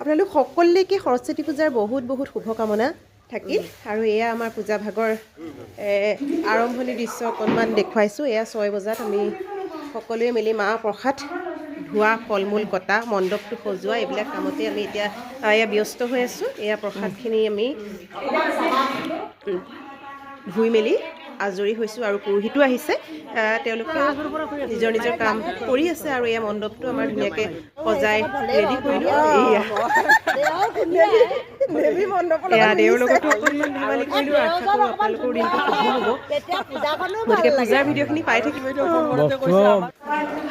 আপোনালোক সকলোকে সৰস্বতী পূজাৰ বহুত বহুত শুভকামনা থাকিল আৰু এয়া আমাৰ পূজা ভাগৰ আৰম্ভণি দৃশ্য অকণমান দেখুৱাইছোঁ। এয়া 6 বজাত আমি সকলোৱে মিলি মাৰ প্ৰসাদ ধোৱা, ফল মূল কটা, মণ্ডপটো সজোৱা এইবিলাক কামতে আমি এতিয়া এয়া ব্যস্ত হৈ আছোঁ। এয়া প্ৰসাদখিনি আমি ধুই মেলি আজৰি হৈছোঁ আৰু পুৰোহিতো আহিছে, তেওঁলোকে নিজৰ নিজৰ কাম কৰি আছে আৰু এয়া মণ্ডপটো আমাৰ ধুনীয়াকৈ সজাই ৰেডি কৰিলোঁ। এয়া দেউৰ লগতো অকণমান ধেমালি কৰিলোঁ। আশা কৰোঁ আপোনালোকৰ দিনটো শুভ হ'ব, গতিকে পূজাৰ ভিডিঅ'খিনি পাই থাকিব।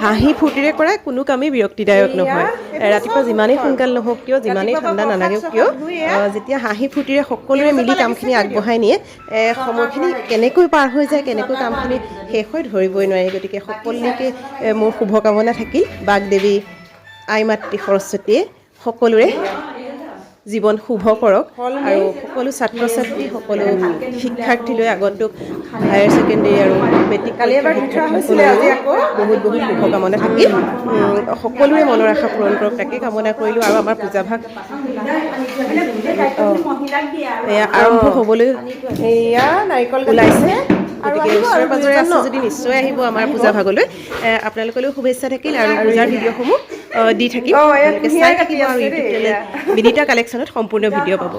হাঁহি ফূৰ্তিৰে কৰা কোনো কামেই বিৰক্তিদায়ক নহয়। ৰাতিপুৱা যিমানেই সোনকাল নহওক কিয়, যিমানেই ঠাণ্ডা নালাগেও কিয়, যেতিয়া হাঁহি ফূৰ্তিৰে সকলোৱে মিলি কামখিনি আগবঢ়াই নিয়ে, সময়খিনি কেনেকৈ পাৰ হৈ যায়, কেনেকৈ কামখিনি শেষ হৈ ধৰিবই নোৱাৰি। গতিকে সকলোকে মোৰ শুভকামনা থাকিল। বাগদেৱী আই মাতৃ সৰস্বতীয়ে সকলোৰে জীৱন শুভ কৰক আৰু সকলো ছাত্ৰ ছাত্ৰী, সকলো শিক্ষাৰ্থীলৈ আগন্তুক হায়াৰ ছেকেণ্ডেৰী আৰু মেট্ৰিক বহুত বহুত শুভকামনা থাকিল। সকলোৰে মনৰ আশা পূৰণ কৰক তাকে কামনা কৰিলোঁ। আৰু আমাৰ পূজা ভাগ এয়া আৰম্ভ হ'বলৈ এয়া নাৰিকল ওলাইছে, গতিকে ওচৰে পাঁজৰে আছে যদি নিশ্চয় আহিব আমাৰ পূজা ভাগলৈ। আপোনালোকলৈও শুভেচ্ছা থাকিল আৰু পূজাৰ ভিডিঅ'সমূহ দি থাকিম, চাই থাকিব আৰু ইউটিউব চেনেল বিদিতা কালেকশ্যনত সম্পূৰ্ণ ভিডিঅ' পাব।